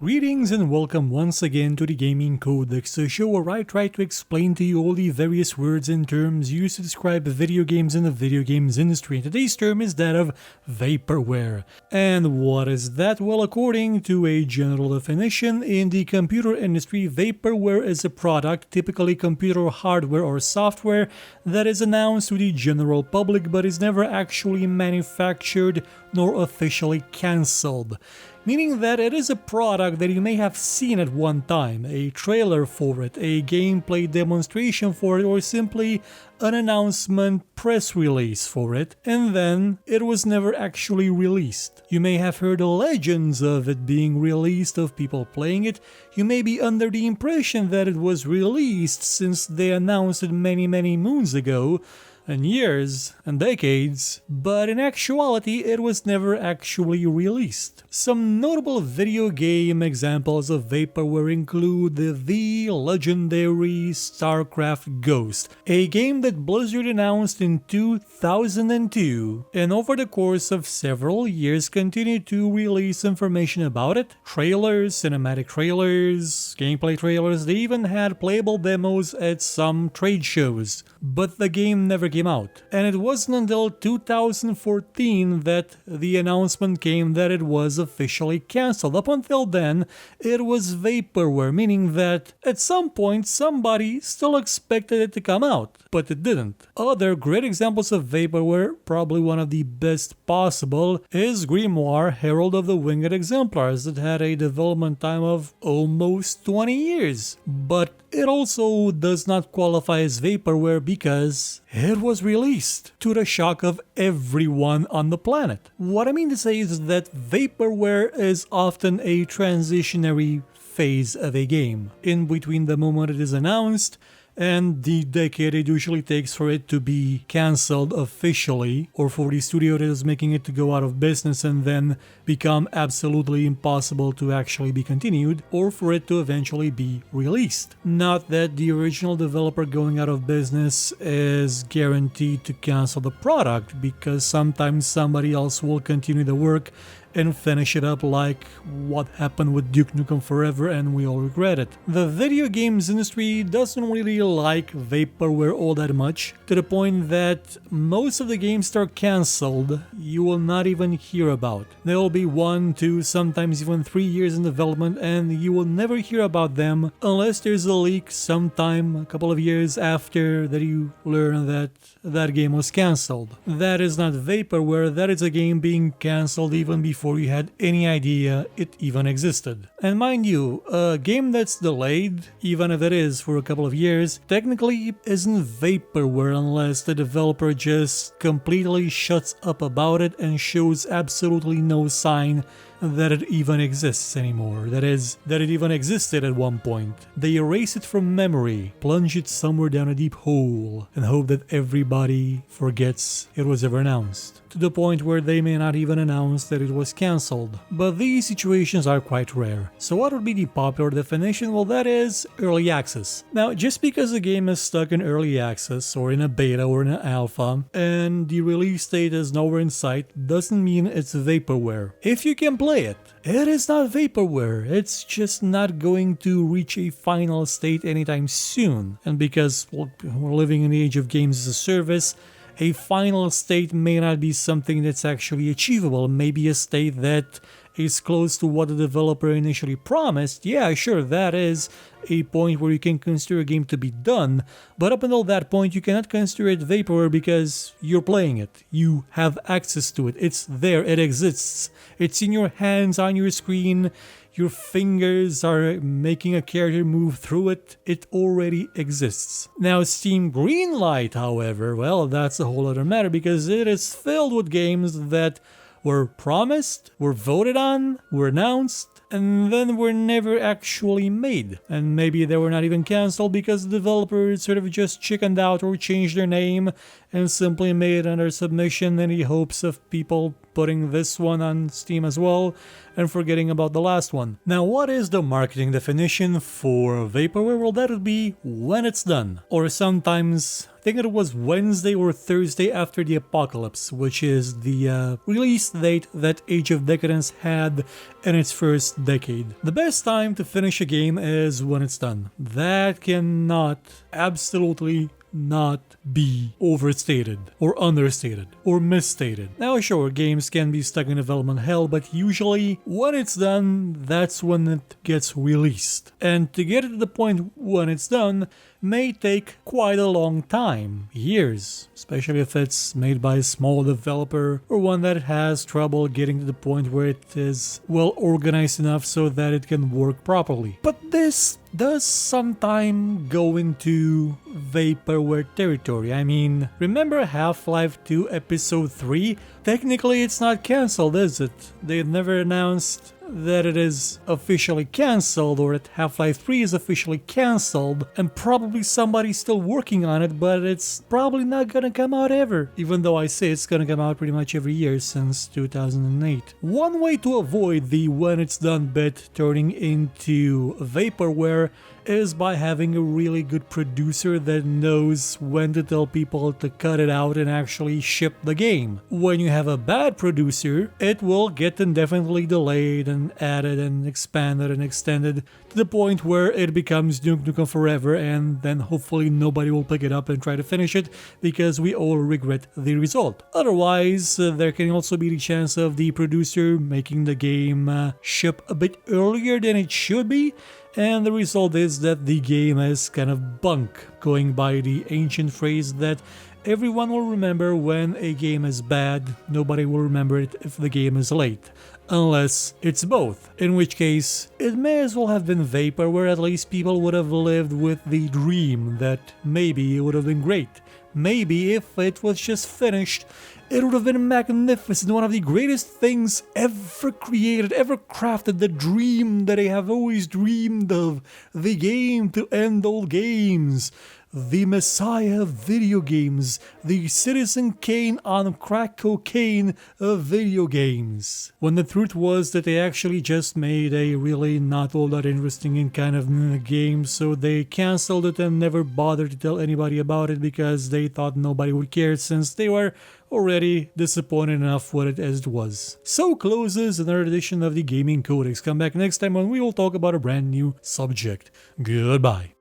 Greetings and welcome once again to the Gaming Codex, the show where I try to explain to you all the various words and terms used to describe video games in the video games industry. And today's term is that of Vaporware. And what is that? Well, according to a general definition, in the computer industry, Vaporware is a product, typically computer hardware or software, that is announced to the general public but is never actually manufactured nor officially cancelled. Meaning that it is a product that you may have seen at one time, a trailer for it, a gameplay demonstration for it, or simply an announcement press release for it, and then it was never actually released. You may have heard legends of it being released, of people playing it. You may be under the impression that it was released since they announced it many moons ago, and years and decades, but in actuality it was never actually released. Some notable video game examples of Vaporware include the legendary StarCraft Ghost, a game that Blizzard announced in 2002 and over the course of several years continued to release information about it, trailers, cinematic trailers, gameplay trailers. They even had playable demos at some trade shows, but the game never came out. And it wasn't until 2014 that the announcement came that it was officially cancelled. Up until then, it was Vaporware, meaning that at some point somebody still expected it to come out, but it didn't. Other great examples of Vaporware, probably one of the best possible, is Grimoire Herald of the Winged Exemplars, that had a development time of almost 20 years. But it also does not qualify as Vaporware because it was released to the shock of everyone on the planet. What I mean to say is that Vaporware is often a transitionary phase of a game, in between the moment it is announced and the decade it usually takes for it to be cancelled officially, or for the studio that is making it to go out of business and then become absolutely impossible to actually be continued, or for it to eventually be released. Not that the original developer going out of business is guaranteed to cancel the product, because sometimes somebody else will continue the work and finish it up, like what happened with Duke Nukem Forever, and we all regret it. The video games industry doesn't really like Vaporware all that much, to the point that most of the games that are cancelled you will not even hear about. There will be 1, 2, sometimes even 3 years in development, and you will never hear about them unless there's a leak sometime a couple of years after that you learn that that game was cancelled. That is not Vaporware, that is a game being cancelled even before you had any idea it even existed. And mind you, a game that's delayed, even if it is for a couple of years, technically isn't Vaporware unless the developer just completely shuts up about it and shows absolutely no sign that it even exists anymore. That is, that it even existed at one point. They erase it from memory, plunge it somewhere down a deep hole, and hope that everybody forgets it was ever announced, to the point where they may not even announce that it was cancelled. But these situations are quite rare. So what would be the popular definition? Well, that is early access. Now, just because a game is stuck in early access, or in a beta, or in an alpha, and the release date is nowhere in sight, doesn't mean it's Vaporware. If you can play it is not Vaporware. It's just not going to reach a final state anytime soon. And because we're living in the age of games as a service, a final state may not be something that's actually achievable. Maybe a state that is close to what the developer initially promised. Yeah, sure, that is a point where you can consider a game to be done, but up until that point you cannot consider it Vaporware because you're playing it. You have access to it. It's there. It exists. It's in your hands, on your screen. Your fingers are making a character move through it. It already exists. Now, Steam Greenlight, however, well, that's a whole other matter, because it is filled with games that were promised, were voted on, were announced, and then were never actually made. And maybe they were not even cancelled because the developers sort of just chickened out or changed their name and simply made it under submission in the hopes of people putting this one on Steam as well, and forgetting about the last one. Now, what is the marketing definition for Vaporware? Well, that would be when it's done, or sometimes I think it was Wednesday or Thursday after the apocalypse, which is the release date that Age of Decadence had in its first decade. The best time to finish a game is when it's done. That cannot absolutely not be overstated or understated or misstated. Now sure, games can be stuck in development hell, but usually when it's done, that's when it gets released. And to get it to the point when it's done may take quite a long time, years, especially if it's made by a small developer or one that has trouble getting to the point where it is well organized enough so that it can work properly. But this does sometime go into Vaporware territory. I mean, remember Half-Life 2 Episode 3? Technically it's not cancelled, is it? They never announced that it is officially cancelled or that Half-Life 3 is officially cancelled, and probably somebody's still working on it, but it's probably not gonna come out ever, even though I say it's gonna come out pretty much every year since 2008. One way to avoid the when it's done bit turning into Vaporware is by having a really good producer that knows when to tell people to cut it out and actually ship the game. When you have a bad producer, it will get indefinitely delayed and added and expanded and extended to the point where it becomes Duke Nukem Forever, and then hopefully nobody will pick it up and try to finish it because we all regret the result. Otherwise, there can also be the chance of the producer making the game ship a bit earlier than it should be, and the result is that the game is kind of bunk, going by the ancient phrase that everyone will remember when a game is bad, nobody will remember it if the game is late. Unless it's both, in which case it may as well have been Vaporware. At least people would have lived with the dream that maybe it would have been great. Maybe if it was just finished, it would have been magnificent, one of the greatest things ever created, ever crafted, the dream that I have always dreamed of, the game to end all games, the Messiah of video games, the Citizen Kane on crack cocaine of video games. When the truth was that they actually just made a really not all that interesting and kind of game, so they cancelled it and never bothered to tell anybody about it because they thought nobody would care since they were already disappointed enough with it as it was. So closes another edition of the Gaming Codex. Come back next time when we will talk about a brand new subject. Goodbye.